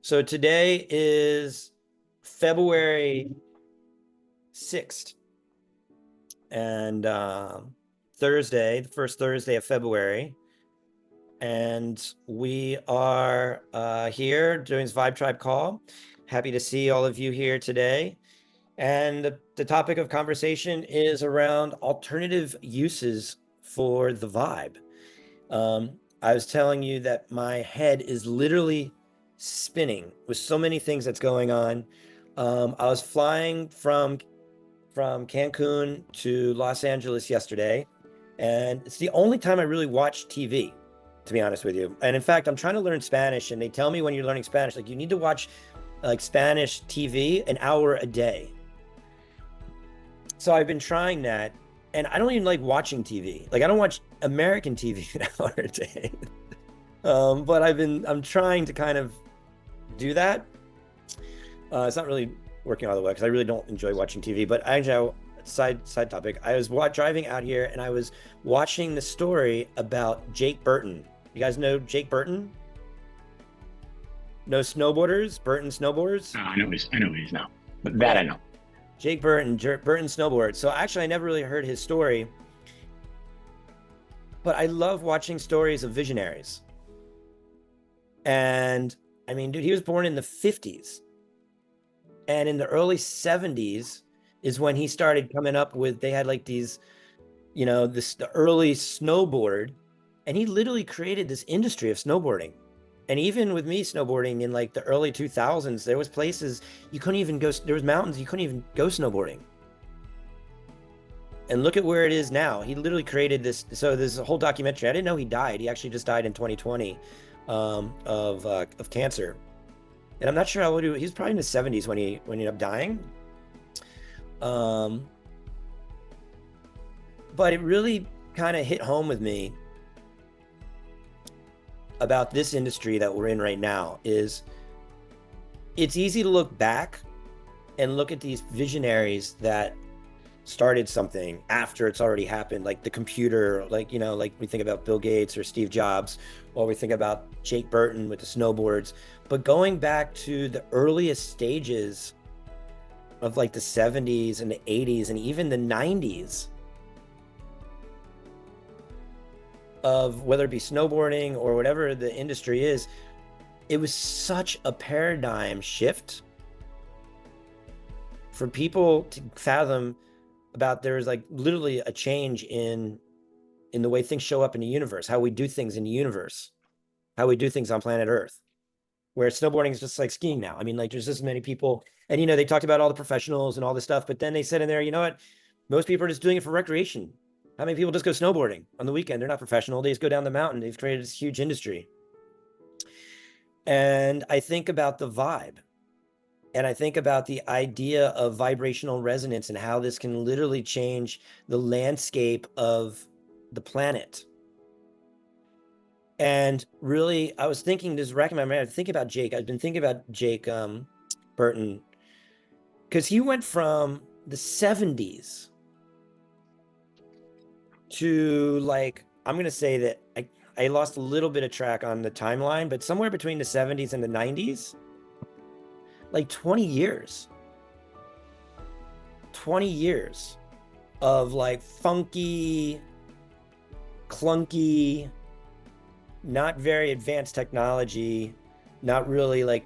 So today is February 6th and Thursday, the first Thursday of February. And we are here doing this VIBETRIBE call. Happy to see all of you here today. And the topic of conversation is around alternative uses for the vibe. I was telling you that my head is literally spinning with so many things that's going on. I was flying from Cancun to Los Angeles yesterday, and it's the only time I really watch TV, to be honest with you. And in fact, I'm trying to learn Spanish, and they tell me when you're learning Spanish, like you need to watch like Spanish TV an hour a day. So I've been trying that, and I don't even like watching TV. Like I don't watch American TV an hour a day. But I'm trying to kind of do that. It's not really working all the way because I really don't enjoy watching TV. But actually, side topic, I was driving out here and I was watching the story about Jake Burton. You guys know Jake Burton? No snowboarders? Burton snowboards? I know he's now, but that I know. Jake Burton snowboard. So actually, I never really heard his story. But I love watching stories of visionaries. And I mean, dude, he was born in the 50s. And in the early 70s is when he started coming up with, they had like these, you know, the early snowboard. And he literally created this industry of snowboarding. And even with me snowboarding in like the early 2000s, there was places you couldn't even go, there was mountains you couldn't even go snowboarding. And look at where it is now. He literally created this. So there's a whole documentary. I didn't know he died. He actually just died in 2020 of cancer. And I'm not sure how old he was probably in his 70s when he ended up dying. But it really kind of hit home with me about this industry that we're in right now. Is it's easy to look back and look at these visionaries that started something after it's already happened, like the computer, like, you know, like we think about Bill Gates or Steve Jobs, or we think about Jake Burton with the snowboards. But going back to the earliest stages of like the 70s and the 80s and even the 90s of whether it be snowboarding or whatever the industry is, it was such a paradigm shift for people to fathom about. There is like literally a change in the way things show up in the universe, how we do things in the universe, how we do things on planet Earth, where snowboarding is just like skiing now. I mean, like there's this many people, and you know, they talked about all the professionals and all this stuff, but then they said in there, you know what, most people are just doing it for recreation. How many people just go snowboarding on the weekend? They're not professional. They just go down the mountain. They've created this huge industry. And I think about the vibe. And I think about the idea of vibrational resonance and how this can literally change the landscape of the planet. And really, I was thinking, this recommend, I think about Jake. I've been thinking about Jake Burton, because he went from the 70s to like, I'm going to say that I lost a little bit of track on the timeline, but somewhere between the 70s and the 90s, like 20 years of like funky, clunky, not very advanced technology, not really like,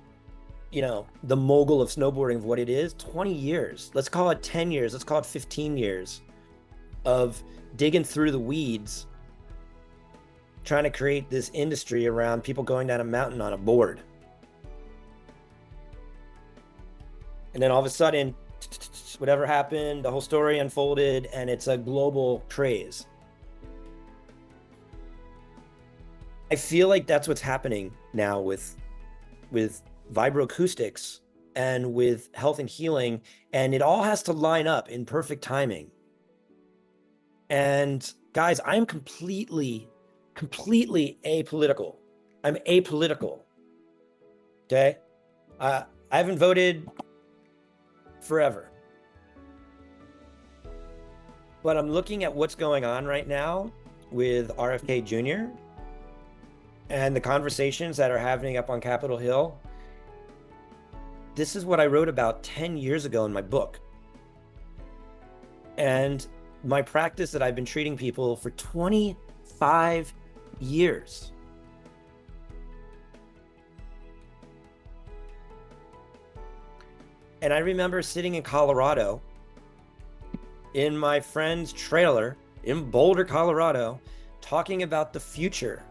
you know, the mogul of snowboarding of what it is. 20 years, let's call it 10 years, let's call it 15 years of digging through the weeds, trying to create this industry around people going down a mountain on a board. And then all of a sudden, whatever happened, the whole story unfolded, and it's a global craze. I feel like that's what's happening now with vibroacoustics and with health and healing, and it all has to line up in perfect timing. And guys, I'm completely apolitical. I'm apolitical. Okay? I haven't voted forever. But I'm looking at what's going on right now with RFK Jr. and the conversations that are happening up on Capitol Hill. this is what I wrote about 10 years ago in my book. And my practice that I've been treating people for 25 years. And I remember sitting in Colorado in my friend's trailer in Boulder, Colorado, talking about the future.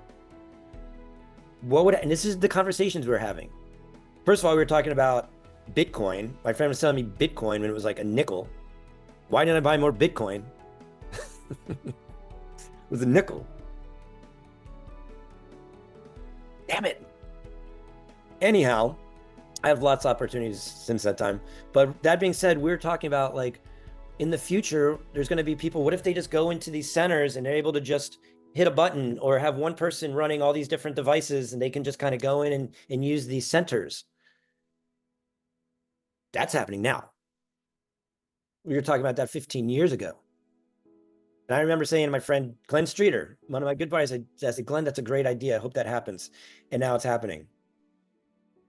And this is the conversations we were having. First of all, we were talking about Bitcoin. My friend was telling me Bitcoin when it was like a nickel. Why didn't I buy more Bitcoin? It was a nickel. Damn it. Anyhow, I have lots of opportunities since that time. But that being said, we're talking about like in the future, there's going to be people. What if they just go into these centers and they're able to just hit a button or have one person running all these different devices and they can just kind of go in and use these centers? That's happening now. We were talking about that 15 years ago. And I remember saying to my friend, Glenn Streeter, one of my good buddies, I said, Glenn, that's a great idea. I hope that happens. And now it's happening.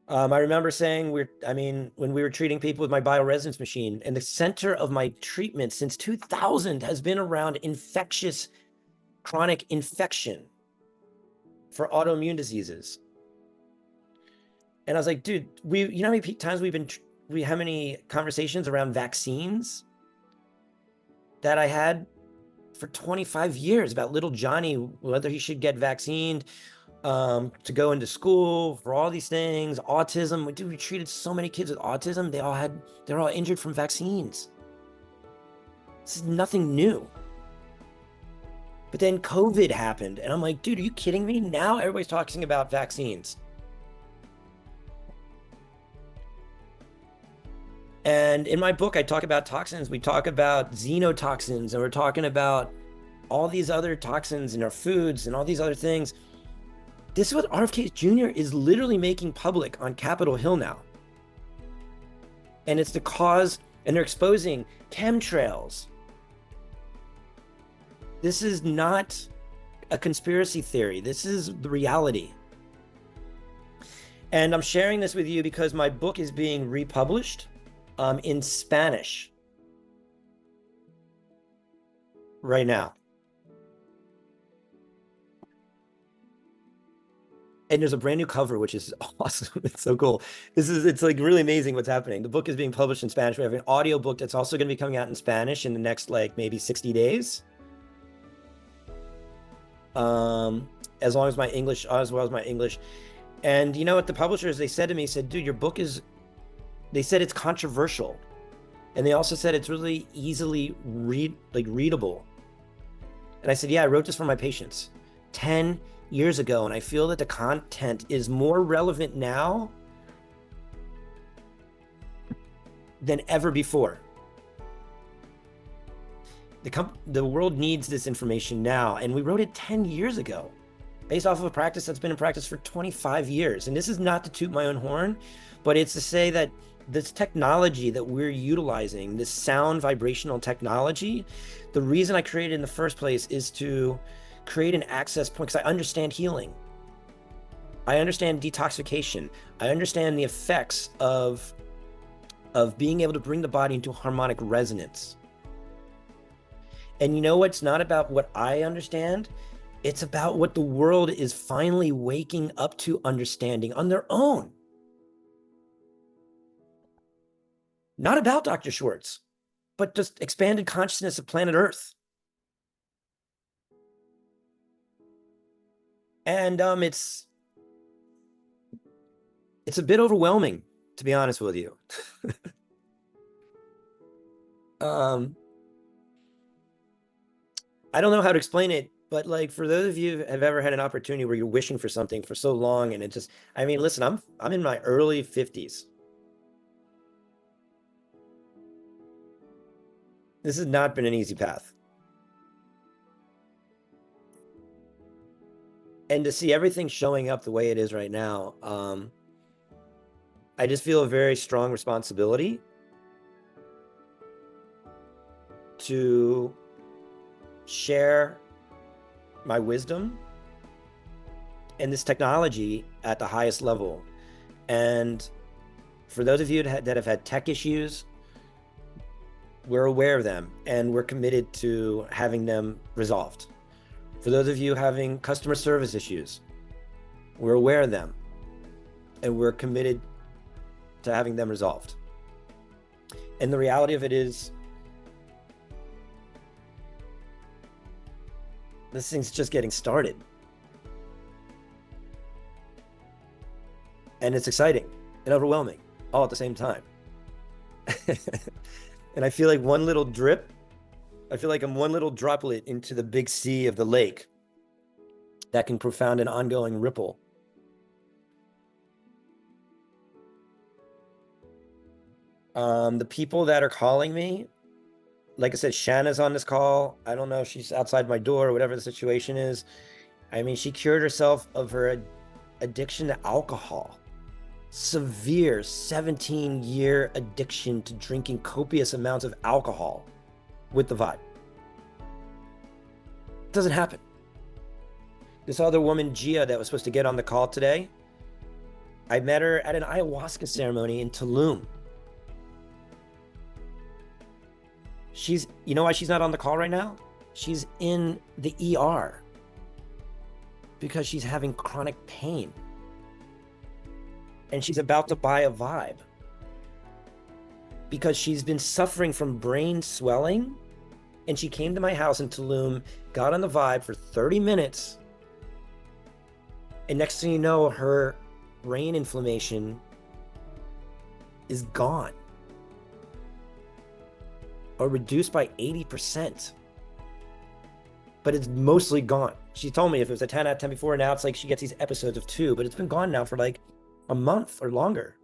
I remember saying, when we were treating people with my bioresonance machine, and the center of my treatment since 2000 has been around chronic infection for autoimmune diseases. And I was like, dude, you know how many times how many conversations around vaccines that I had for 25 years about little Johnny, whether he should get vaccinated, to go into school for all these things, autism. Dude, we treated so many kids with autism. They're all injured from vaccines. This is nothing new. But then COVID happened and I'm like, dude, are you kidding me? Now everybody's talking about vaccines. And in my book, I talk about toxins. We talk about xenotoxins, and we're talking about all these other toxins in our foods and all these other things. This is what RFK Jr. is literally making public on Capitol Hill now. And it's the cause, and they're exposing chemtrails. This is not a conspiracy theory. This is the reality. And I'm sharing this with you because my book is being republished in Spanish right now. And there's a brand new cover, which is awesome. It's so cool. It's like really amazing what's happening. The book is being published in Spanish. We have an audio book that's also going to be coming out in Spanish in the next like maybe 60 days. As well as my English. And you know what the publishers, they said to me, dude, your book they said it's controversial. And they also said it's really easily readable. And I said, yeah, I wrote this for my patients 10 years ago. And I feel that the content is more relevant now than ever before. The world needs this information now. And we wrote it 10 years ago, based off of a practice that's been in practice for 25 years. And this is not to toot my own horn, but it's to say that this technology that we're utilizing, this sound vibrational technology, the reason I created it in the first place is to create an access point, because I understand healing. I understand detoxification. I understand the effects of being able to bring the body into harmonic resonance. And you know what? It's not about what I understand. It's about what the world is finally waking up to understanding on their own. Not about Dr. Schwartz, but just expanded consciousness of planet Earth. And it's a bit overwhelming, to be honest with you. I don't know how to explain it, but like for those of you who have ever had an opportunity where you're wishing for something for so long, and it just, I mean, listen, I'm in my early 50s. This has not been an easy path. And to see everything showing up the way it is right now, I just feel a very strong responsibility to share my wisdom and this technology at the highest level. And For those of you that have had tech issues, we're aware of them and we're committed to having them resolved. For those of you having customer service issues, we're aware of them and we're committed to having them resolved. And the reality of it is, this thing's just getting started. And it's exciting and overwhelming all at the same time. And I feel like one little drip, I feel like I'm one little droplet into the big sea of the lake that can profound an ongoing ripple. The people that are calling me, like I said, Shanna's on this call. I don't know if she's outside my door or whatever the situation is. I mean, she cured herself of her addiction to alcohol. Severe 17-year addiction to drinking copious amounts of alcohol with the V.I.B.E. It doesn't happen. This other woman, Gia, that was supposed to get on the call today, I met her at an ayahuasca ceremony in Tulum. You know why she's not on the call right now? She's in the ER because she's having chronic pain. And she's about to buy a V.I.B.E. because she's been suffering from brain swelling. And she came to my house in Tulum, got on the V.I.B.E. for 30 minutes. And next thing you know, her brain inflammation is gone or reduced by 80%. But it's mostly gone. She told me if it was a 10 out of 10 before, now it's like she gets these episodes of 2, but it's been gone now for like a month or longer.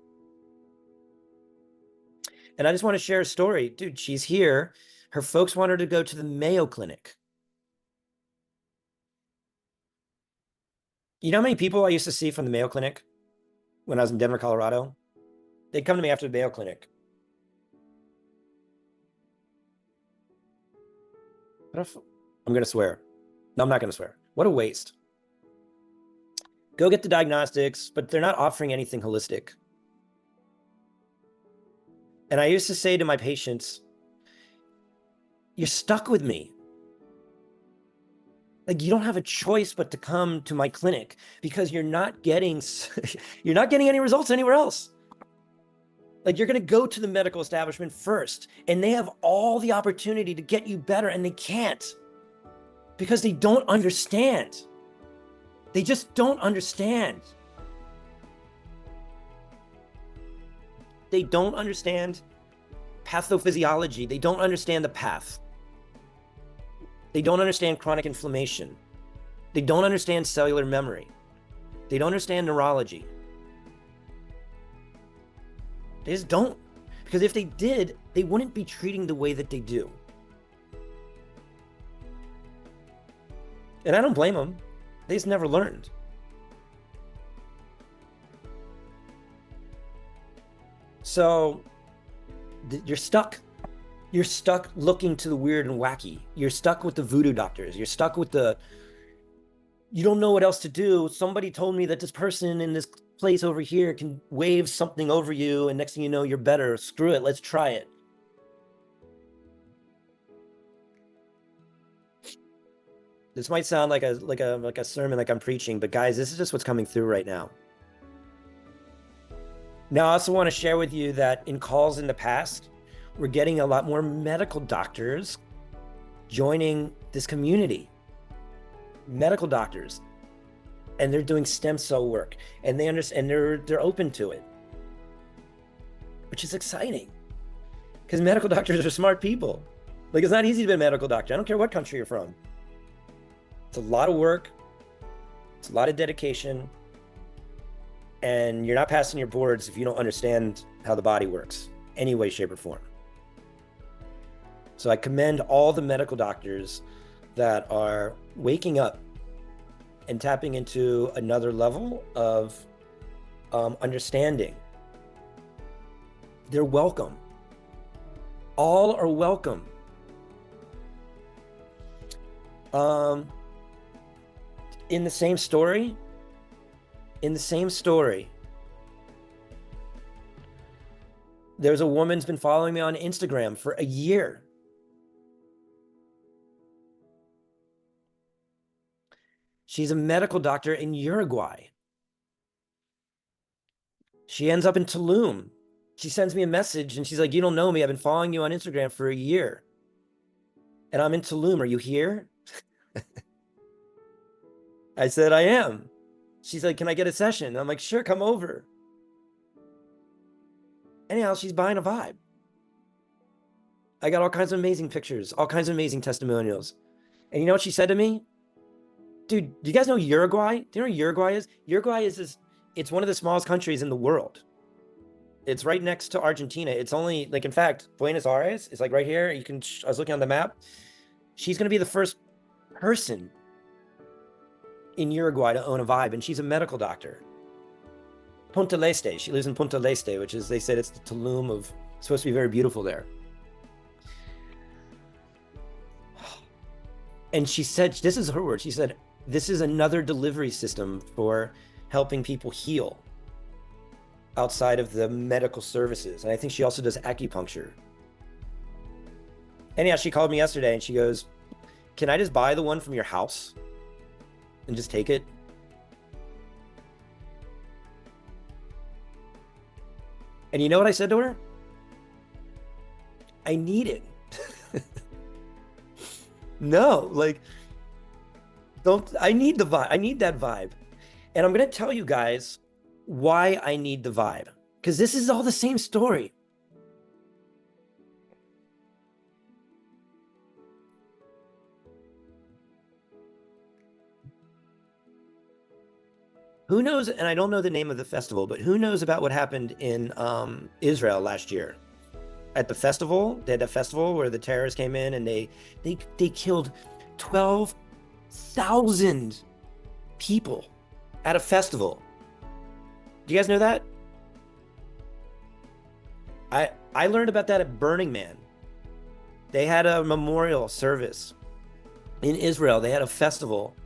And I just want to share a story. Dude, she's here. Her folks want her to go to the Mayo Clinic. You know how many people I used to see from the Mayo Clinic when I was in Denver, Colorado? They'd come to me after the Mayo Clinic. I'm going to swear. No, I'm not going to swear. What a waste. Go get the diagnostics, but they're not offering anything holistic. And I used to say to my patients, you're stuck with me. Like, you don't have a choice but to come to my clinic because you're not getting any results anywhere else. Like, you're going to go to the medical establishment first, and they have all the opportunity to get you better, and they can't because they don't understand. They just don't understand. They don't understand pathophysiology. They don't understand the path. They don't understand chronic inflammation. They don't understand cellular memory. They don't understand neurology. They just don't. Because if they did, they wouldn't be treating the way that they do. And I don't blame them. They just never learned. So you're stuck. You're stuck looking to the weird and wacky. You're stuck with the voodoo doctors. You're stuck with you don't know what else to do. Somebody told me that this person in this place over here can wave something over you, and next thing you know, you're better. Screw it, let's try it. This might sound like a sermon, like I'm preaching, but guys, this is just what's coming through right now. Now, I also want to share with you that in calls in the past, we're getting a lot more medical doctors joining this community. Medical doctors, and they're doing stem cell work, and they understand, they're open to it, which is exciting because medical doctors are smart people. Like, it's not easy to be a medical doctor. I don't care what country you're from. It's a lot of work. It's a lot of dedication. And you're not passing your boards if you don't understand how the body works, any way, shape, or form. So I commend all the medical doctors that are waking up and tapping into another level of understanding. They're welcome. All are welcome. In the same story, There's a woman's been following me on Instagram for a year. She's a medical doctor in Uruguay. She ends up in Tulum. She sends me a message and she's like, you don't know me. I've been following you on Instagram for a year. And I'm in Tulum. Are you here? I said, I am. She's like, can I get a session? I'm like, sure, come over. Anyhow, she's buying a Vibe. I got all kinds of amazing pictures, all kinds of amazing testimonials. And you know what she said to me? Dude, do you guys know Uruguay? Do you know where Uruguay is? Uruguay is this, it's one of the smallest countries in the world. It's right next to Argentina. It's only like, in fact, Buenos Aires is like right here. You can, I was looking on the map. She's going to be the first person in Uruguay to own a Vibe, and she's a medical doctor. Punta Leste. She lives in Punta Leste, which is, they said it's the Tulum of, it's supposed to be very beautiful there. And she said, this is her word. She said, this is another delivery system for helping people heal outside of the medical services. And I think she also does acupuncture. Anyhow, she called me yesterday and she goes, can I just buy the one from your house and just take it? And you know what I said to her? I need it. No, like, I need the Vibe. I need that Vibe. And I'm going to tell you guys why I need the Vibe, because this is all the same story. Who knows, and I don't know the name of the festival, but who knows about what happened in Israel last year? At the festival, they had a festival where the terrorists came in and they killed 12,000 people at a festival. Do you guys know that? I learned about that at Burning Man. They had a memorial service in Israel. They had a festival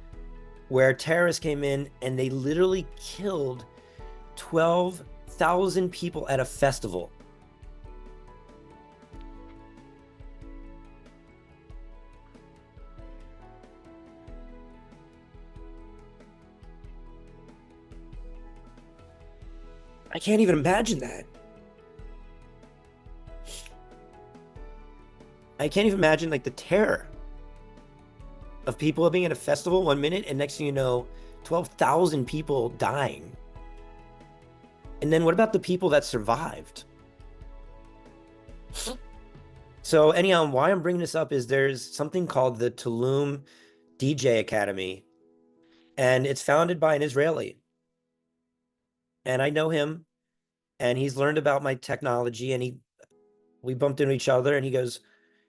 where terrorists came in and they literally killed 12,000 people at a festival. I can't even imagine that. I can't even imagine like the terror of people being at a festival 1 minute and next thing you know, 12,000 people dying. And then what about the people that survived? So anyhow, why I'm bringing this up is there's something called the Tulum DJ Academy, and it's founded by an Israeli. And I know him, and he's learned about my technology, and we bumped into each other, and he goes,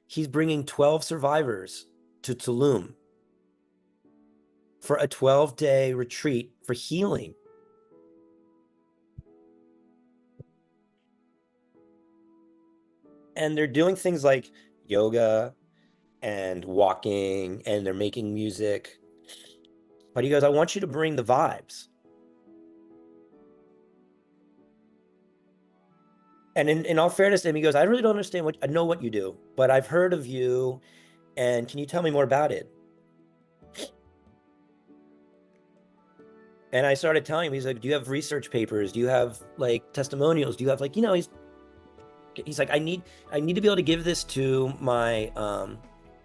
he's bringing 12 survivors to Tulum for a 12-day retreat for healing. And they're doing things like yoga and walking, and they're making music. But he goes, I want you to bring the vibes. And in all fairness to him, he goes, I really don't understand I know what you do, but I've heard of you, and can you tell me more about it? And I started telling him, he's like, do you have research papers? Do you have like testimonials? Do you have like, you know, he's like, I need to be able to give this to my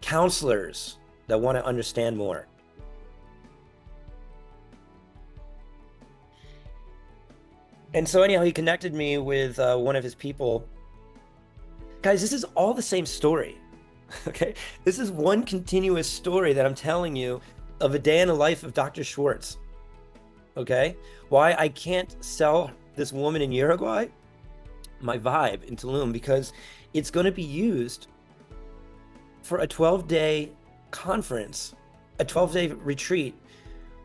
counselors that want to understand more. And so anyhow, he connected me with one of his people. Guys, this is all the same story, okay? This is one continuous story that I'm telling you of a day in the life of Dr. Schwartz, okay? Why I can't sell this woman in Uruguay my Vibe in Tulum, because it's going to be used for a 12-day conference, a 12-day retreat,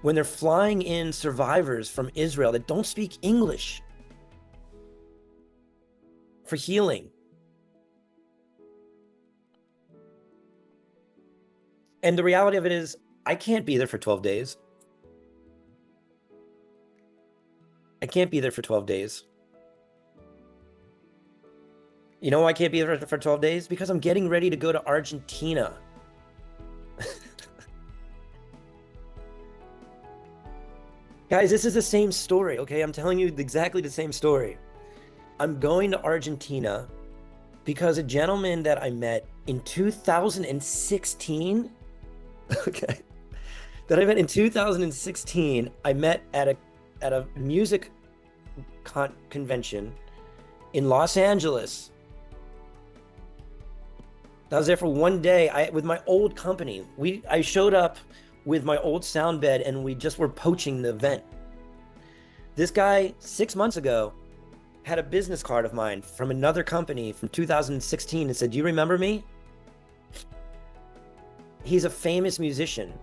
when they're flying in survivors from Israel that don't speak English for healing. And the reality of it is, I can't be there for 12 days. I can't be there for 12 days. You know why I can't be there for 12 days? Because I'm getting ready to go to Argentina. Guys, this is the same story, okay? I'm telling you exactly the same story. I'm going to Argentina because a gentleman that I met in 2016, okay, that I met in 2016, I met at a music convention in Los Angeles. I was there for one day with my old company. I showed up with my old sound bed and we just were poaching the event. This guy 6 months ago had a business card of mine from another company from 2016 and said, "Do you remember me?" He's a famous musician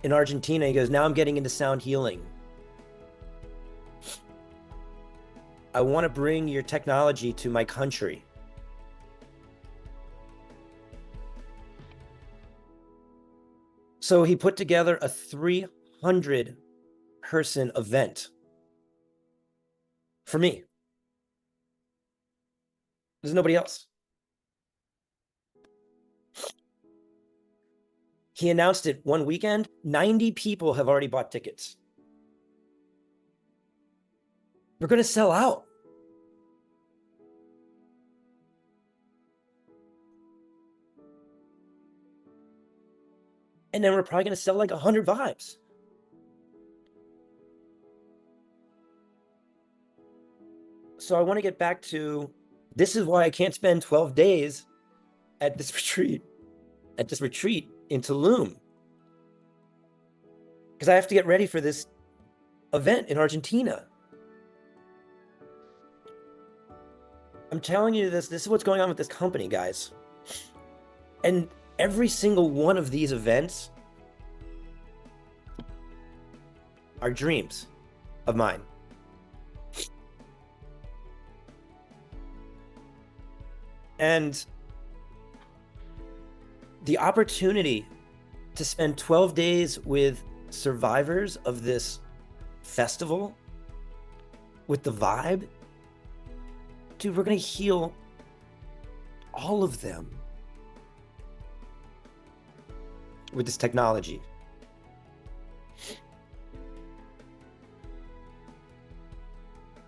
in Argentina. He goes, "Now I'm getting into sound healing. I want to bring your technology to my country." So he put together a 300-person event for me. There's nobody else. He announced it one weekend. 90 people have already bought tickets. We're going to sell out. And then we're probably going to sell like 100 vibes. So I want to get back to, this is why I can't spend 12 days at this retreat in Tulum. Because I have to get ready for this event in Argentina. I'm telling you this is what's going on with this company, guys. And every single one of these events are dreams of mine. And the opportunity to spend 12 days with survivors of this festival, with the vibe, dude, we're going to heal all of them with this technology.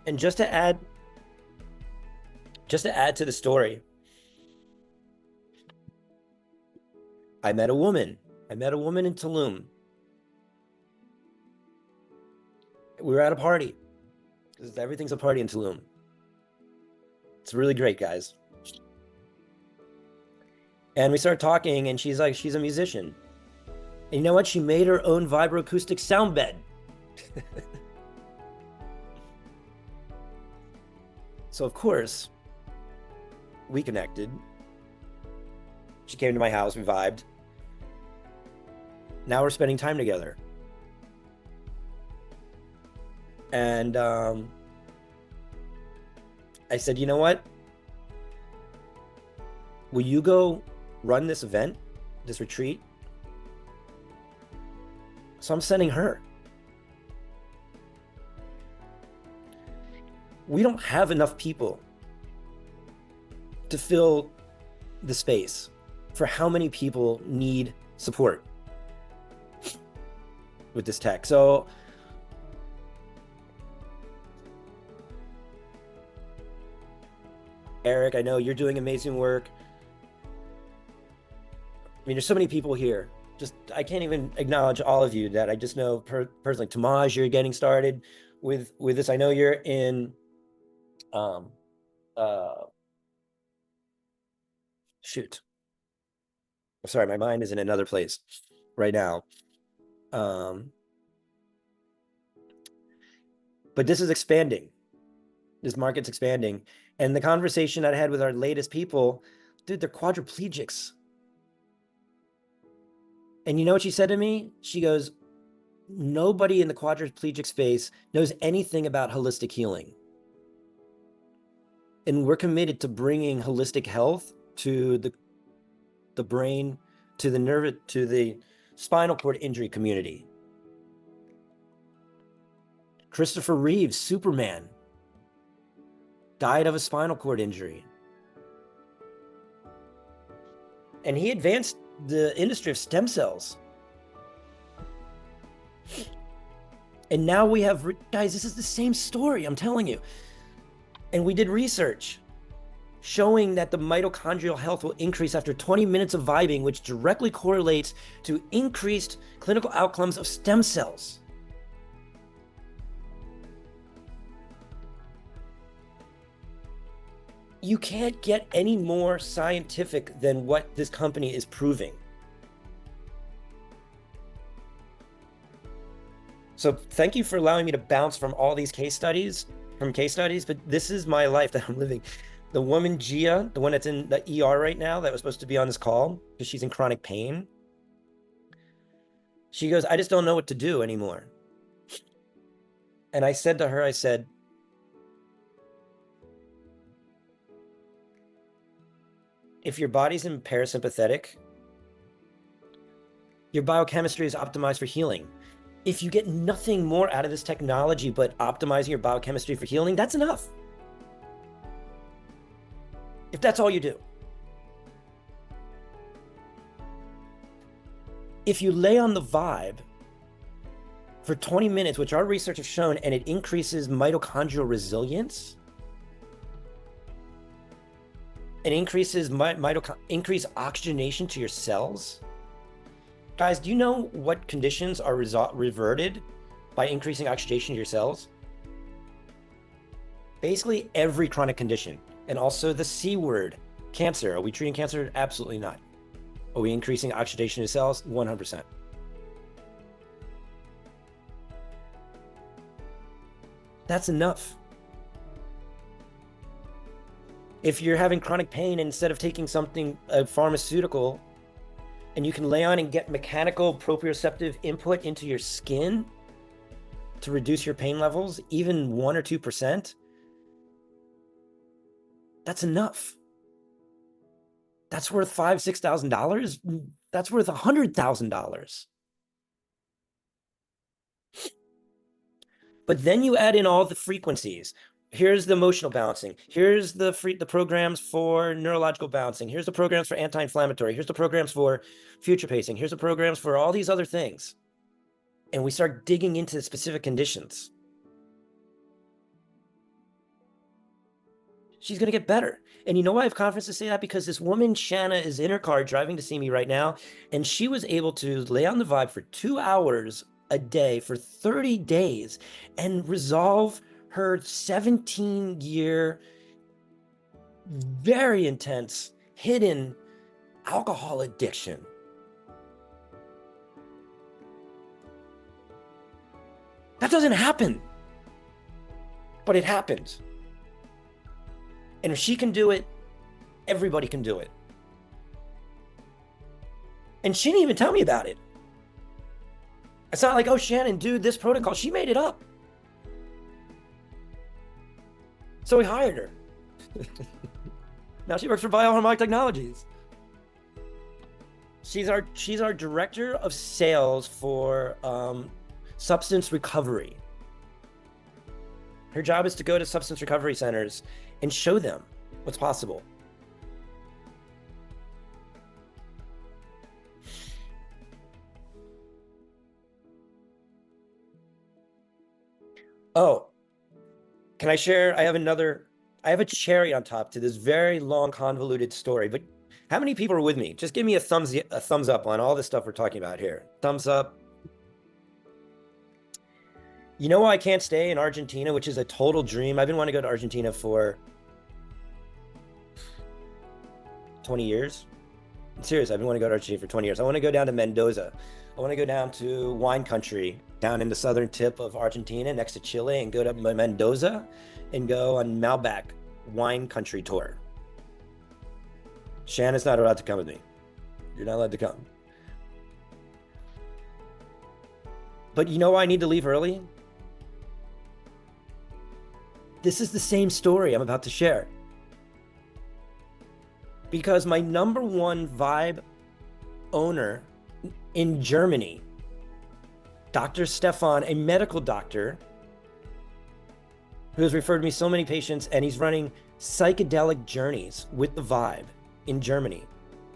And just to add to the story, I met a woman in Tulum. We were at a party. Everything's a party in Tulum. It's really great, guys. And we started talking, and she's like, she's a musician. And you know what? She made her own vibroacoustic sound bed. So, of course, we connected. She came to my house, we vibed. Now we're spending time together. And I said, you know what? Will you go run this event, this retreat? So I'm sending her. We don't have enough people to fill the space for how many people need support with this tech. So Eric, I know you're doing amazing work. I mean, there's so many people here. Just, I can't even acknowledge all of you that I just know personally. Tamaj, you're getting started with this. I know you're in, shoot. I'm sorry, my mind is in another place right now. But this is expanding. This market's expanding. And the conversation I had with our latest people, dude, they're quadriplegics. And you know what she said to me? She goes, nobody in the quadriplegic space knows anything about holistic healing. And we're committed to bringing holistic health to the brain, to the nerve, to the spinal cord injury community. Christopher Reeves, Superman. died of a spinal cord injury. And he advanced the industry of stem cells. And now we have, guys, this is the same story, I'm telling you. And we did research showing that the mitochondrial health will increase after 20 minutes of vibing, which directly correlates to increased clinical outcomes of stem cells. You can't get any more scientific than what this company is proving. So thank you for allowing me to bounce from all these case studies, but this is my life that I'm living. The woman, Gia, the one that's in the ER right now that was supposed to be on this call because she's in chronic pain. She goes, I just don't know what to do anymore. And I said to her, I said, if your body's in parasympathetic, your biochemistry is optimized for healing. If you get nothing more out of this technology but optimizing your biochemistry for healing, that's enough. If that's all you do. If you lay on the VIBE for 20 minutes, which our research has shown, and it increases mitochondrial resilience, it increases increased oxygenation to your cells. Guys, do you know what conditions are reverted by increasing oxygenation to your cells? Basically every chronic condition. And also the C word, cancer. Are we treating cancer? Absolutely not. Are we increasing oxidation to cells? 100%. That's enough. If you're having chronic pain, instead of taking something, a pharmaceutical, and you can lay on and get mechanical proprioceptive input into your skin to reduce your pain levels, even 1 or 2%, that's enough. That's worth $5,000, $6,000. That's worth $100,000. But then you add in all the frequencies. Here's the emotional balancing. Here's the programs for neurological balancing. Here's the programs for anti-inflammatory. Here's the programs for future pacing. Here's the programs for all these other things. And we start digging into the specific conditions. She's going to get better. And you know why I have confidence to say that? Because this woman, Shanna, is in her car driving to see me right now. And she was able to lay on the VIBE for 2 hours a day for 30 days and resolve her 17-year, very intense, hidden alcohol addiction. That doesn't happen, but it happens. And if she can do it, everybody can do it. And she didn't even tell me about it. It's not like, oh, Shannon, do this protocol. She made it up. So we hired her. Now she works for Bioharmonic Technologies. She's our director of sales for substance recovery. Her job is to go to substance recovery centers and show them what's possible. Oh, can I share? I have a cherry on top to this very long, convoluted story, but how many people are with me? Just give me a thumbs up on all this stuff we're talking about here. Thumbs up. You know why I can't stay in Argentina, which is a total dream? I've been wanting to go to Argentina for 20 years. I'm serious, I've been wanting to go to Argentina for 20 years. I want to go down to Mendoza. I want to go down to wine country, down in the southern tip of Argentina, next to Chile, and go to Mendoza and go on Malbec wine country tour. Shannon's not allowed to come with me. You're not allowed to come. But you know why I need to leave early? This is the same story I'm about to share. Because my #1 VIBE owner in Germany, Dr. Stefan, a medical doctor, who has referred me so many patients, and he's running psychedelic journeys with the V.I.B.E. in Germany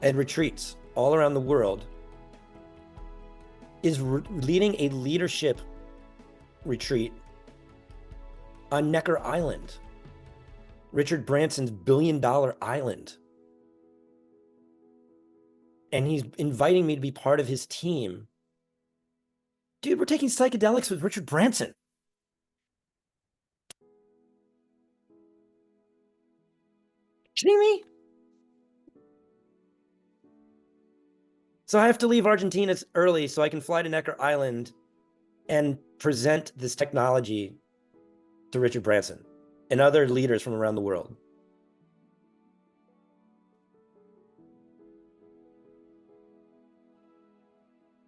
and retreats all around the world, is leading a leadership retreat on Necker Island, Richard Branson's billion-dollar island. And he's inviting me to be part of his team. Dude, we're taking psychedelics with Richard Branson. Kidding me? So I have to leave Argentina early so I can fly to Necker Island and present this technology to Richard Branson and other leaders from around the world.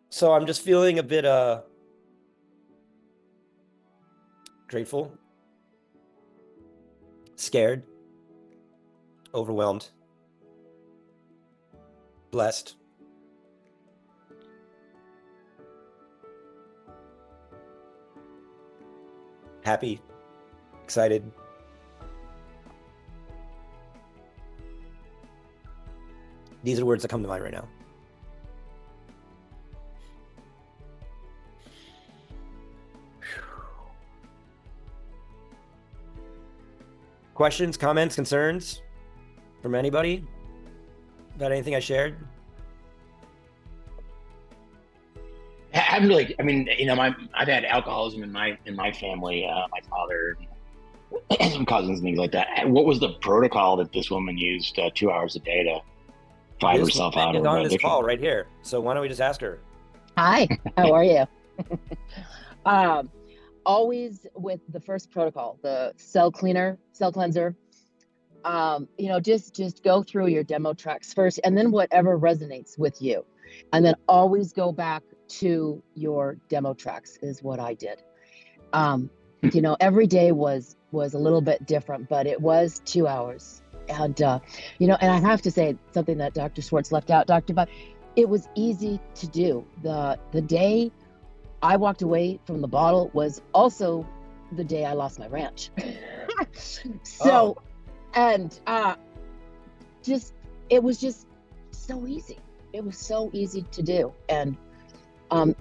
So I'm just feeling a bit grateful, scared, overwhelmed, blessed. Happy, excited. These are the words that come to mind right now. Questions, comments, concerns from anybody about anything I shared? I'm really, I mean, you know, I've had alcoholism in my family. My father, some cousins, and things like that. What was the protocol that this woman used 2 hours a day to find herself out of on this addiction? call right here. So why don't we just ask her? Hi, how are you? Always with the first protocol, the cell cleanser. You know, just go through your demo tracks first, and then whatever resonates with you, and then always go back to your demo tracks is what I did. You know, every day was a little bit different, but it was 2 hours. And you know, and I have to say something that Dr. Schwartz left out, Dr. Bob, it was easy to do. The day I walked away from the bottle was also the day I lost my ranch. So, and just, it was just so easy. It was so easy to do. And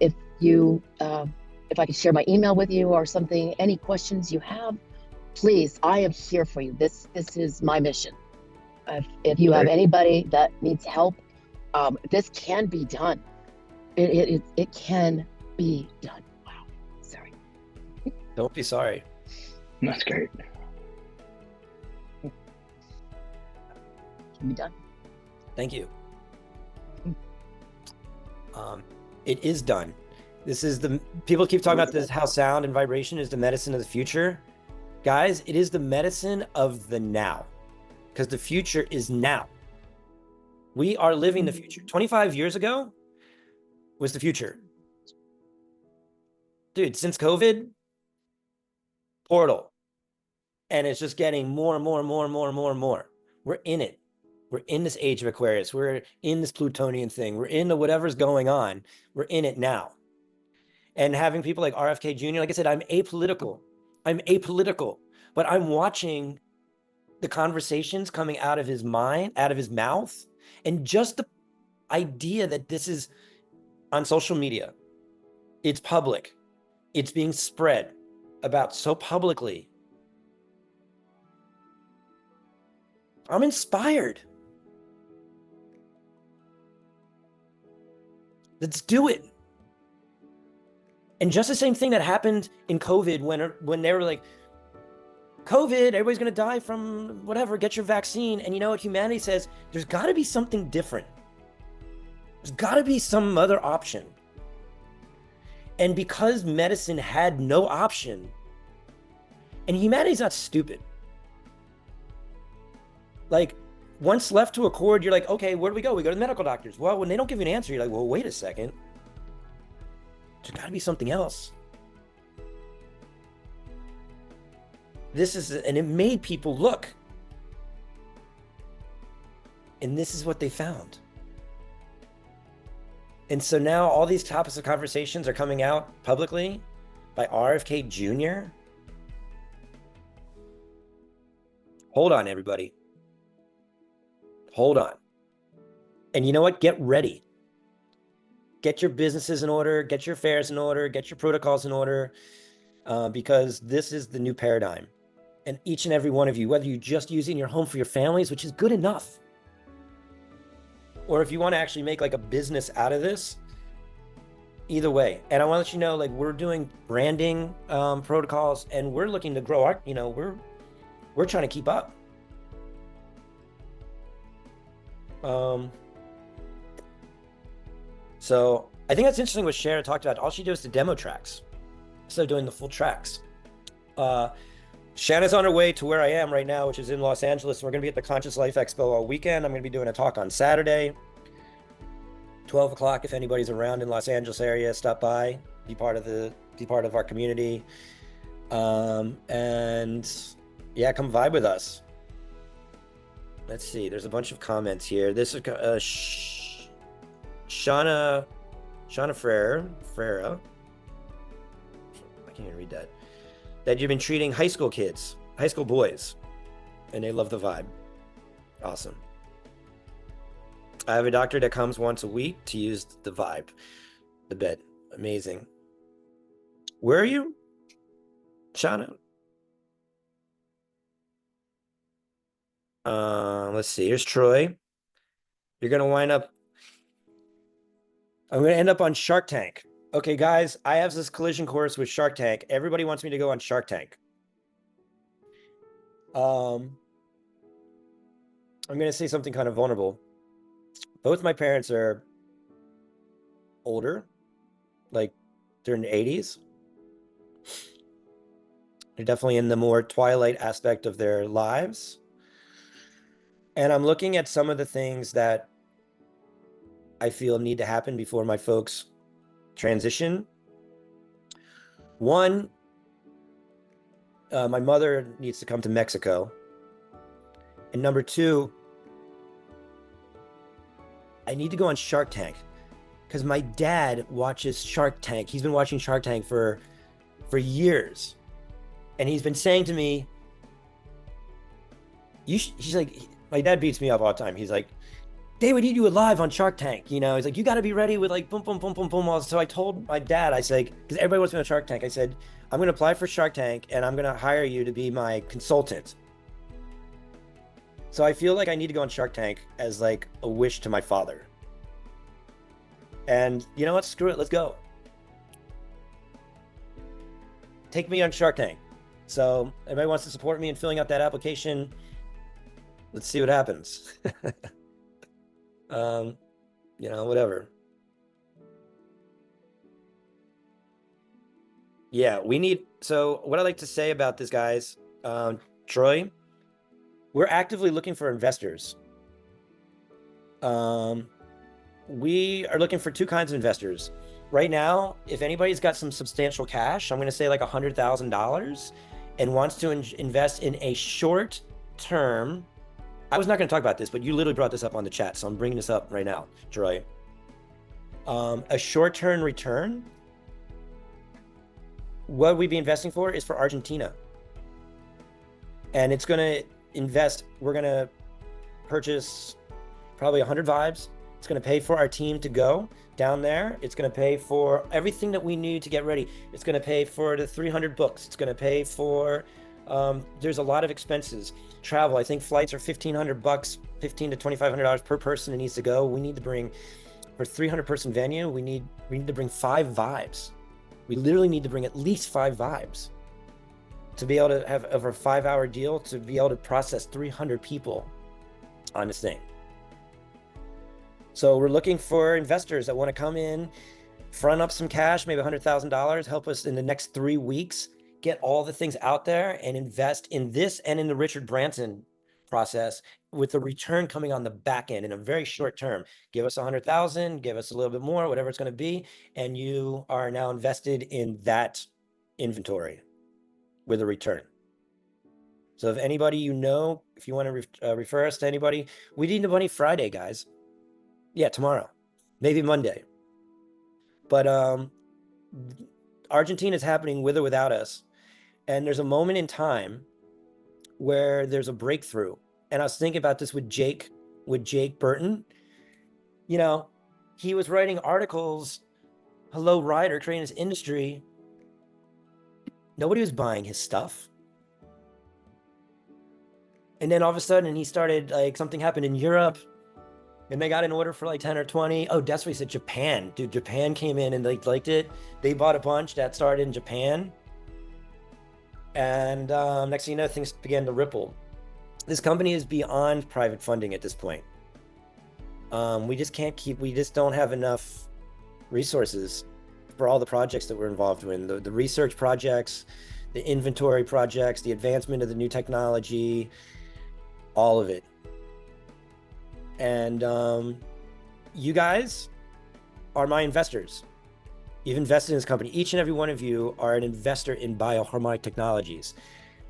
if you, if I could share my email with you or something, any questions you have, please, I am here for you. This is my mission. If you have anybody that needs help, this can be done. It can be done. Wow, sorry. Don't be sorry. That's great. Can be done. Thank you. It is done. This is the, people keep talking about this, how sound and vibration is the medicine of the future. Guys, it is the medicine of the now, because the future is now. We are living the future. 25 years ago was the future. Dude, since COVID, portal. And it's just getting more and more and more and more and more and more. We're in it. We're in this age of Aquarius. We're in this Plutonian thing. We're into whatever's going on. We're in it now. And having people like RFK Jr., like I said, I'm apolitical, but I'm watching the conversations coming out of his mind, out of his mouth, and just the idea that this is on social media. It's public. It's being spread about so publicly. I'm inspired. Let's do it. And just the same thing that happened in COVID when they were like, COVID, everybody's going to die from whatever, get your vaccine. And you know what humanity says? There's got to be something different. There's got to be some other option. And because medicine had no option, and humanity's not stupid. Like, once left to accord, you're like, okay, where do we go? We go to the medical doctors. Well, when they don't give you an answer, you're like, well, wait a second. There's got to be something else. This is, and it made people look. And this is what they found. And so now all these topics of conversations are coming out publicly by RFK Jr. Hold on, everybody. Hold on. And you know what? Get ready. Get your businesses in order, get your affairs in order, get your protocols in order, because this is the new paradigm. And each and every one of you, whether you just use it in your home for your families, which is good enough, or if you want to actually make like a business out of this, either way. And I want to let you know, like, we're doing branding protocols, and we're looking to grow our, we're trying to keep up. So I think that's interesting what Shara talked about. All she does is the demo tracks instead of doing the full tracks. Shanna's on her way to where I am right now, which is in Los Angeles. We're going to be at the Conscious Life Expo all weekend. I'm going to be doing a talk on Saturday, 12 o'clock. If anybody's around in Los Angeles area, stop by, be part of our community. And yeah, come vibe with us. Let's see. There's a bunch of comments here. This is Shauna Frera. I can't even read that. That you've been treating high school kids, high school boys, and they love the vibe. Awesome. I have a doctor that comes once a week to use the vibe, the bed. Amazing. Where are you, Shauna? Let's see. Here's Troy. You're gonna wind up. I'm gonna end up on Shark Tank. Okay, guys, I have this collision course with Shark Tank. Everybody wants me to go on Shark Tank. I'm going to say something kind of vulnerable. Both my parents are older, like they're in the 80s. They're definitely in the more twilight aspect of their lives. And I'm looking at some of the things that I feel need to happen before my folks transition. One, my mother needs to come to Mexico. And number two, I need to go on Shark Tank because my dad watches Shark Tank. He's been watching Shark Tank for years. And he's been saying to me, he's like, my dad beats me up all the time. He's like, Dave, we need you live on Shark Tank. He's like, you got to be ready with like boom, boom, boom, boom, boom. So I told my dad, I said, because everybody wants me on Shark Tank. I said, I'm going to apply for Shark Tank and I'm going to hire you to be my consultant. So I feel like I need to go on Shark Tank as like a wish to my father. And you know what? Screw it. Let's go. Take me on Shark Tank. So everybody wants to support me in filling out that application. Let's see what happens. Whatever. Yeah, so what I'd like to say about this, guys, Troy, we're actively looking for investors. We are looking for two kinds of investors. Right now, if anybody's got some substantial cash, I'm going to say like $100,000 and wants to invest in a short term. I was not going to talk about this, but you literally brought this up on the chat, so I'm bringing this up right now, Troy. A short-term return, what we'd be investing for is for Argentina. And it's going to we're going to purchase probably 100 vibes. It's going to pay for our team to go down there. It's going to pay for everything that we need to get ready. It's going to pay for the 300 books. It's going to pay for, there's a lot of expenses. Travel, I think flights are $1,500, $1,500 to $2,500 per person it needs to go. We need to bring, for 300 person venue, we need to bring 5 vibes. We literally need to bring at least 5 vibes to be able to have over a 5-hour deal to be able to process 300 people on this thing. So we're looking for investors that want to come in, front up some cash, maybe $100,000, help us in the next 3 weeks, get all the things out there and invest in this and in the Richard Branson process with the return coming on the back end in a very short term. Give us 100,000, give us a little bit more, whatever it's going to be. And you are now invested in that inventory with a return. So if anybody, if you want to refer us to anybody, we need the money Friday, guys. Yeah, tomorrow, maybe Monday. But Argentina is happening with or without us. And there's a moment in time where there's a breakthrough. And I was thinking about this with Jake Burton. You know, he was writing articles, hello Ryder, creating this industry. Nobody was buying his stuff. And then all of a sudden he started, like, something happened in Europe and they got an order for like 10 or 20. Oh, that's what he said, Japan. Dude, Japan came in and they liked it. They bought a bunch that started in Japan. And next thing you know, things began to ripple. This company is beyond private funding at this point. We just don't have enough resources for all the projects that we're involved in. The research projects, the inventory projects, the advancement of the new technology, all of it. And you guys are my investors. You've invested in this company. Each and every one of you are an investor in Bioharmonic Technologies.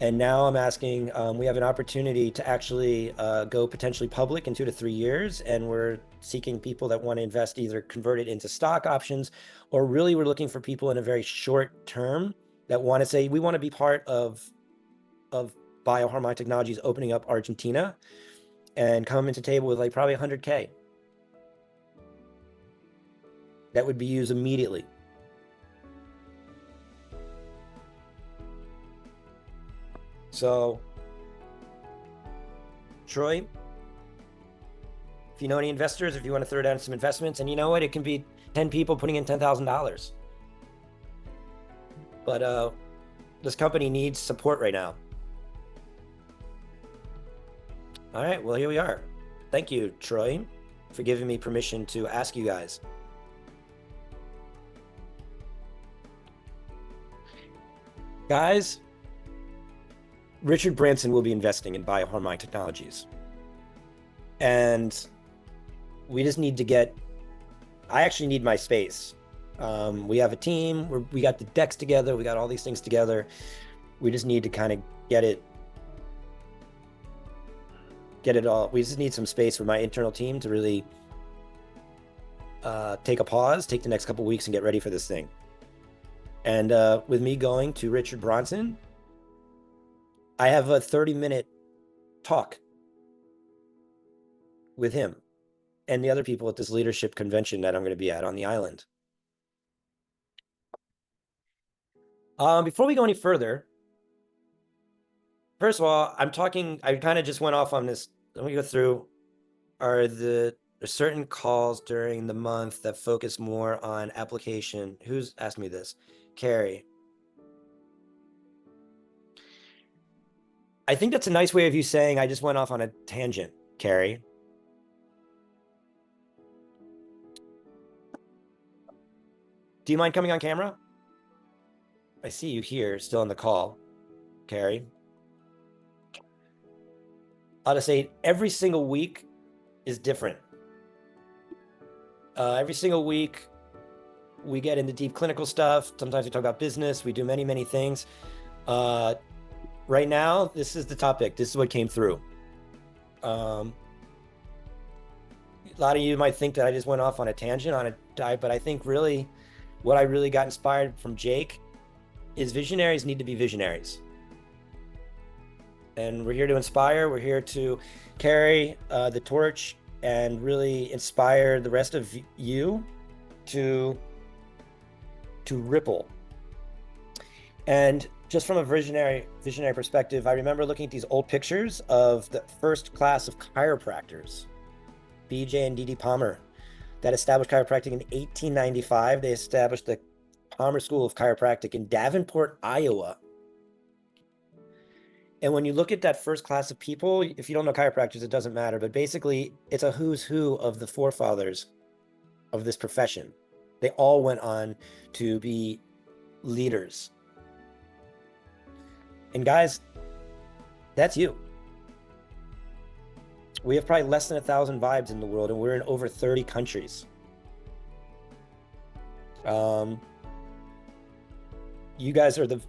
And now I'm asking, we have an opportunity to actually go potentially public in 2 to 3 years. And we're seeking people that want to invest, either convert it into stock options, or really we're looking for people in a very short term that want to say, we want to be part of Bioharmonic Technologies opening up Argentina and come into table with like probably 100K. That would be used immediately. So, Troy, if you know any investors, if you want to throw down some investments, and you know what, it can be 10 people putting in $10,000. But this company needs support right now. All right, well, here we are. Thank you, Troy, for giving me permission to ask you guys. Guys, Richard Branson will be investing in Bioharmonic Technologies. And we just need to get, I actually need my space. We have a team, we got the decks together, we got all these things together. We just need to kind of get it all. We just need some space for my internal team to really take a pause, take the next couple weeks and get ready for this thing. And with me going to Richard Branson, I have a 30-minute talk with him and the other people at this leadership convention that I'm going to be at on the island. Before we go any further, first of all, I kind of just went off on this. Let me go through. Are there certain calls during the month that focus more on application? Who's asked me this? Carrie. I think that's a nice way of you saying I just went off on a tangent, Carrie. Do you mind coming on camera? I see you here, still on the call, Carrie. I'll just say every single week is different. Every single week we get into deep clinical stuff. Sometimes we talk about business. We do many, many things. Right now, this is the topic. This is what came through. A lot of you might think that I just went off on a tangent on a dive, but I think really what I really got inspired from Jake is visionaries need to be visionaries. And we're here to inspire. We're here to carry the torch and really inspire the rest of you to ripple. And just from a visionary perspective, I remember looking at these old pictures of the first class of chiropractors, BJ and D.D. Palmer, that established chiropractic in 1895. They established the Palmer School of Chiropractic in Davenport, Iowa. And when you look at that first class of people, if you don't know chiropractors, it doesn't matter, but basically it's a who's who of the forefathers of this profession. They all went on to be leaders. And guys, that's you. We have probably less than 1,000 vibes in the world, and we're in over 30 countries. You guys are the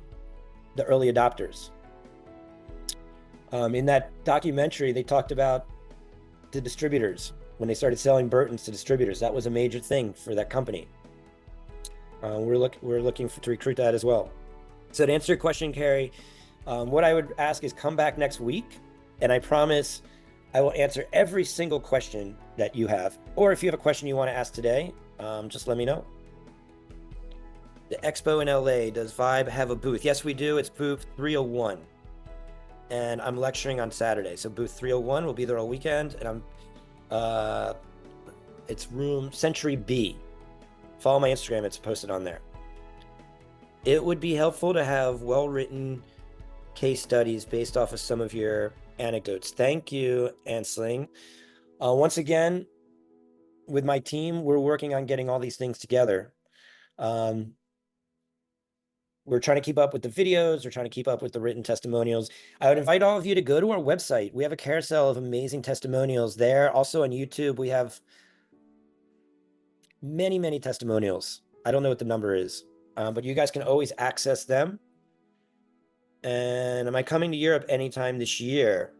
early adopters. In that documentary, they talked about the distributors. When they started selling Burtons to distributors, that was a major thing for that company. We're looking to recruit that as well. So to answer your question, Carrie, What I would ask is come back next week, and I promise I will answer every single question that you have. Or if you have a question you want to ask today, just let me know. The expo in LA, does V.I.B.E have a booth? Yes, we do. It's booth 301. And I'm lecturing on Saturday. So booth 301 will be there all weekend. And it's room Century B. Follow my Instagram, it's posted on there. It would be helpful to have well-written case studies based off of some of your anecdotes. Thank you, Ansling. Once again, with my team, we're working on getting all these things together. We're trying to keep up with the videos. We're trying to keep up with the written testimonials. I would invite all of you to go to our website. We have a carousel of amazing testimonials there. Also on YouTube, we have many, many testimonials. I don't know what the number is, but you guys can always access them. And am I coming to Europe anytime this year?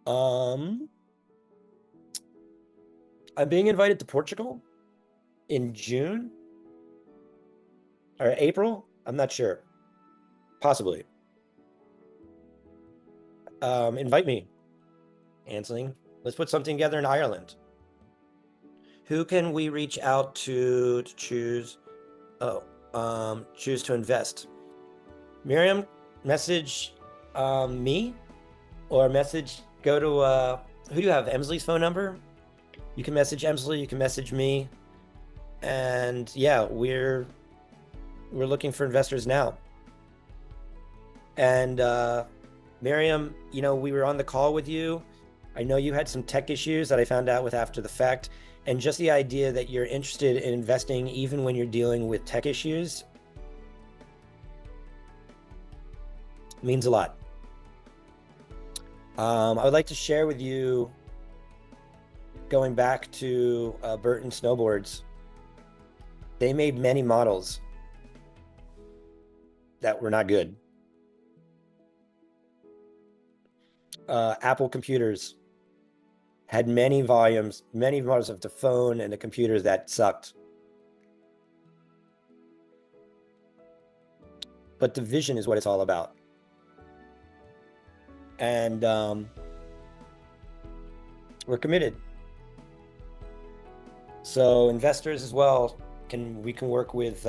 I'm being invited to Portugal in June or April. I'm not sure. Possibly. Invite me, Ansling. Let's put something together in Ireland. Who can we reach out to choose? Choose to invest. Miriam, message me, or go to who do you have? Emsley's phone number? You can message Emsley, you can message me. And yeah, we're looking for investors now. And Miriam, we were on the call with you. I know you had some tech issues that I found out with after the fact. And just the idea that you're interested in investing even when you're dealing with tech issues means a lot. I would like to share with you, going back to Burton snowboards, they made many models that were not good. Apple computers had many models of the phone and the computers that sucked. But the vision is what it's all about. And we're committed. So investors as well, we can work with,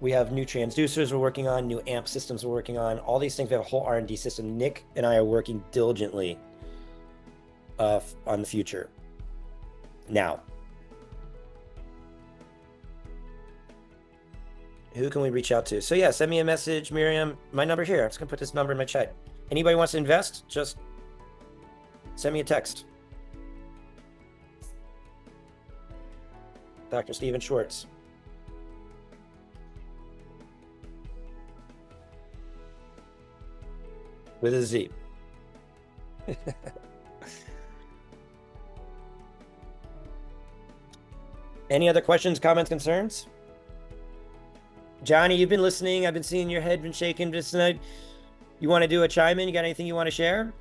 we have new transducers we're working on, new amp systems we're working on, all these things. We have a whole R&D system. Nick and I are working diligently on the future now. Who can we reach out to? So yeah, send me a message, Miriam. My number here. I'm just gonna put this number in my chat. Anybody wants to invest, just send me a text. Dr. Steven Schwartz. With a Z. Any other questions, comments, concerns? Johnny, you've been listening. I've been seeing your head been shaking just tonight. You want to do a chime in? You got anything you want to share?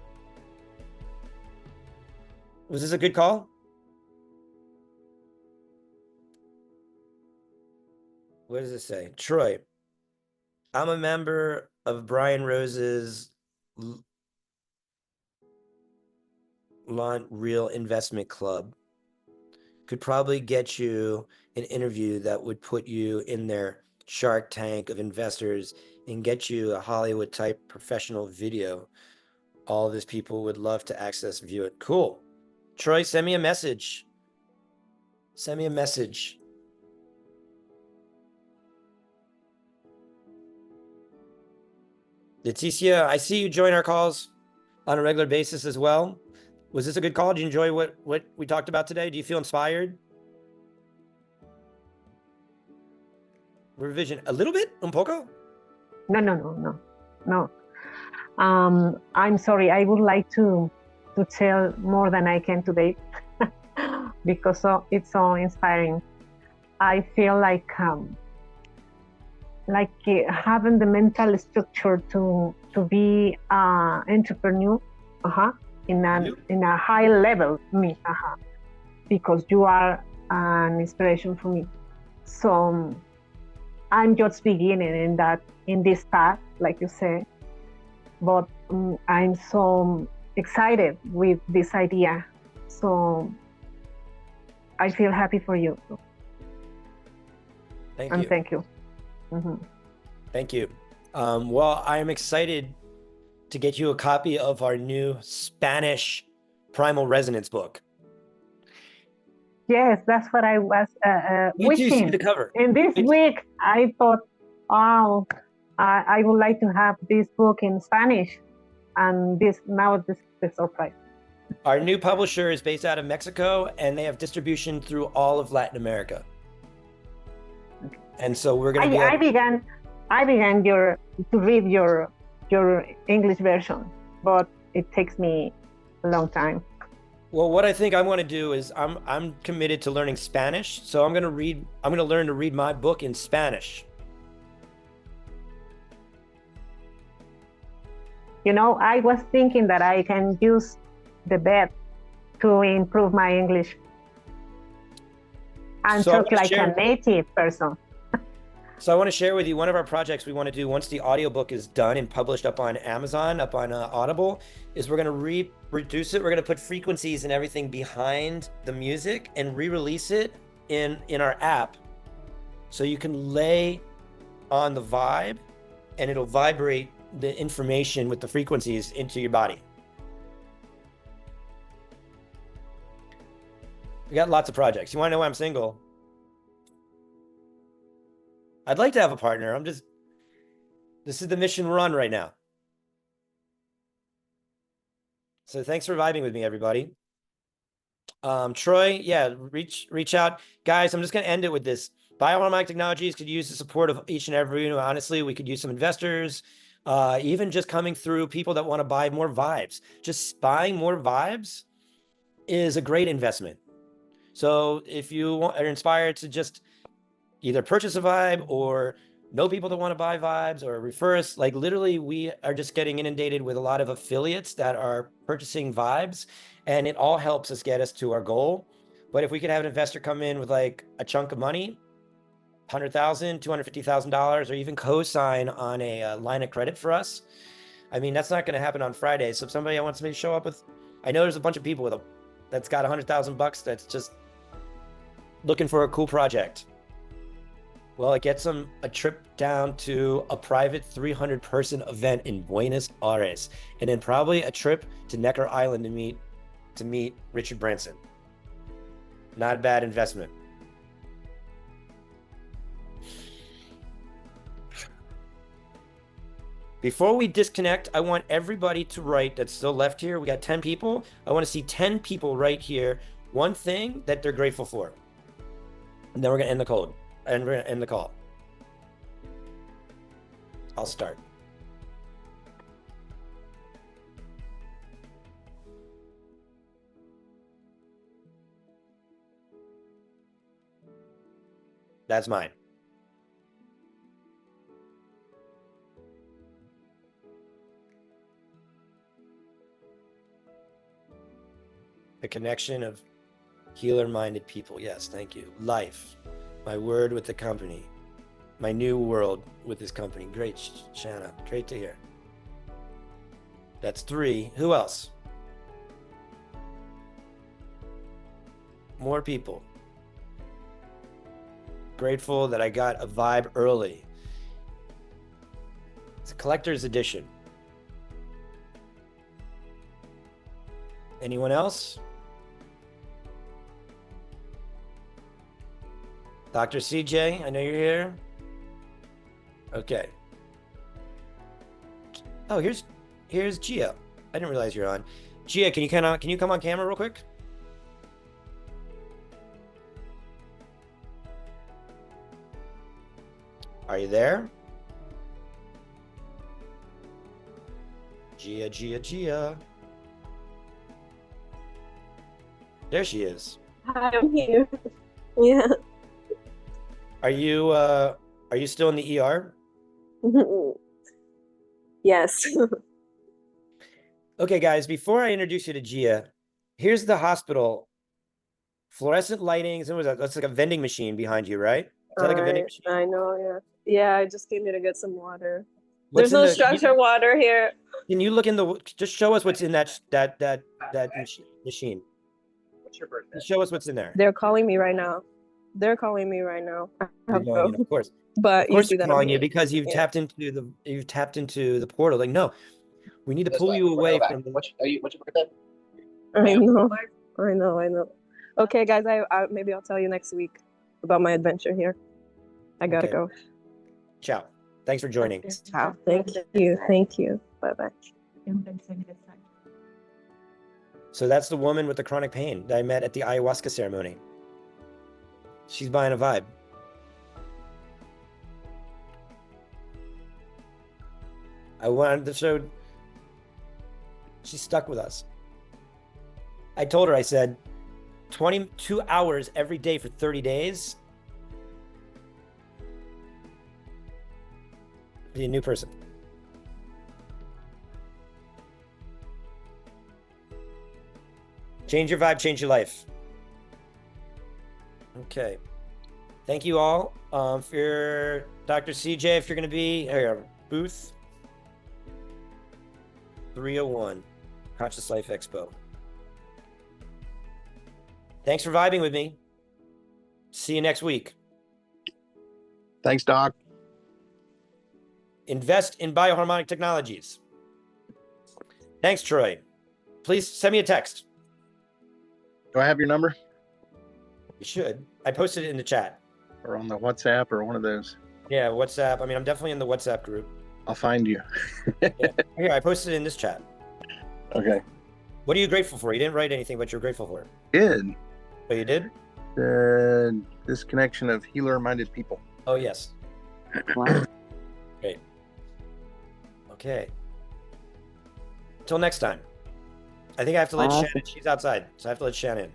Was this a good call? What does it say? Troy, I'm a member of Brian Rose's Real Investment Club. Could probably get you an interview that would put you in their Shark Tank of investors and get you a Hollywood type professional video. All of these people would love to access and view it. Cool. Troy, send me a message. Send me a message. Leticia, I see you join our calls on a regular basis as well. Was this a good call? Did you enjoy what we talked about today? Do you feel inspired? Revision a little bit, un poco? No. I'm sorry. I would like to tell more than I can today because it's so inspiring. I feel like having the mental structure to be an entrepreneur in a high level, because you are an inspiration for me. So I'm just beginning in that in this path, like you say. But I'm so excited with this idea. So I feel happy for you. Thank and you. Thank you. Mm-hmm. Thank you. Well, I'm excited to get you a copy of our new Spanish primal resonance book. Yes, that's what I was You do see wishing. the cover. In this week, I thought, oh, I would like to have this book in Spanish, and now this is the surprise. Our new publisher is based out of Mexico, and they have distribution through all of Latin America. Okay. And so we're going to I began to read your English version, but it takes me a long time. Well, what I think I want to do is I'm committed to learning Spanish, so I'm going to learn to read my book in Spanish. You know, I was thinking that I can use the bed to improve my English and talk like a native person. So I want to share with you one of our projects we want to do once the audiobook is done and published up on Amazon, up on Audible, is we're going to reduce it. We're going to put frequencies and everything behind the music and re-release it in our app. So you can lay on the vibe and it'll vibrate the information with the frequencies into your body. We got lots of projects. You want to know why I'm single? I'd like to have a partner. This is the mission we're on right now. So thanks for vibing with me, everybody. Troy, yeah, reach out. Guys, I'm just going to end it with this. Bioharmonic Technologies could use the support of each and every, honestly, we could use some investors, even just coming through people that want to buy more vibes. Just buying more vibes is a great investment. So if you are inspired to just either purchase a vibe or know people that want to buy vibes or refer us, like literally we are just getting inundated with a lot of affiliates that are purchasing vibes, and it all helps us get us to our goal. But if we could have an investor come in with like a chunk of money, $100,000, $250,000, or even co-sign on a line of credit for us, I mean, that's not going to happen on Friday. So if somebody wants me to show up with, I know there's a bunch of people that's got $100,000 that's just looking for a cool project. Well, it gets them a trip down to a private 300-person event in Buenos Aires, and then probably a trip to Necker Island to meet Richard Branson. Not a bad investment. Before we disconnect, I want everybody to write that's still left here. We got 10 people. I want to see 10 people right here. One thing that they're grateful for. And then we're going to end the call. And we're going to end the call. I'll start. That's mine. The connection of healer-minded people. Yes, thank you. Life. My word with the company. My new world with this company. Great, Shanna. Great to hear. That's 3. Who else? More people. Grateful that I got a vibe early. It's a collector's edition. Anyone else? Dr. CJ, I know you're here. Okay. Oh, here's Gia. I didn't realize you're on. Gia, can you come on camera real quick? Are you there? Gia. There she is. Hi, I'm here. Yeah. Are you still in the ER? Yes. Okay, guys, before I introduce you to Gia, here's the hospital. Fluorescent lighting. That's like a vending machine behind you, right? Is that like a vending Alright, machine? I know, yeah. Yeah, I just came here to get some water. What's There's in no the? structured water here. Can you look in the? Just show us what's in that machine. What's your birthday? Show us what's in there. They're calling me right now. They're calling me right now. I You're have to going in, go. of course. But Of course, you see they're that I'm calling you here. because you've Yeah. tapped into the portal. Like, no, we need to pull you away from the. What's your birthday? I know. I know. Okay, guys, I maybe I'll tell you next week about my adventure here. I gotta Okay. go. Ciao. Thanks for joining. Ciao. Thank you. Thank you. Bye-bye. So that's the woman with the chronic pain that I met at the ayahuasca ceremony. She's buying a vibe. I wanted to show. She stuck with us. I told her, I said, 22 hours every day for 30 days. Be a new person. Change your vibe, change your life. Okay. Thank you all. For your Dr. CJ, if you're going to be here, booth 301, Conscious Life Expo. Thanks for vibing with me. See you next week. Thanks, Doc. Invest in Bioharmonic Technologies. Thanks, Troy. Please send me a text. Do I have your number? You should. I posted it in the chat. Or on the WhatsApp or one of those? Yeah, WhatsApp. I mean, I'm definitely in the WhatsApp group. I'll find you. Yeah. Here, I posted it in this chat. Okay. What are you grateful for? You didn't write anything, but you're grateful for it. Good. Oh, you did? This connection of healer-minded people. Oh, yes. Wow. Great. Okay. Until next time. I think I have to let Awesome. Shannon. She's outside, so I have to let Shannon in.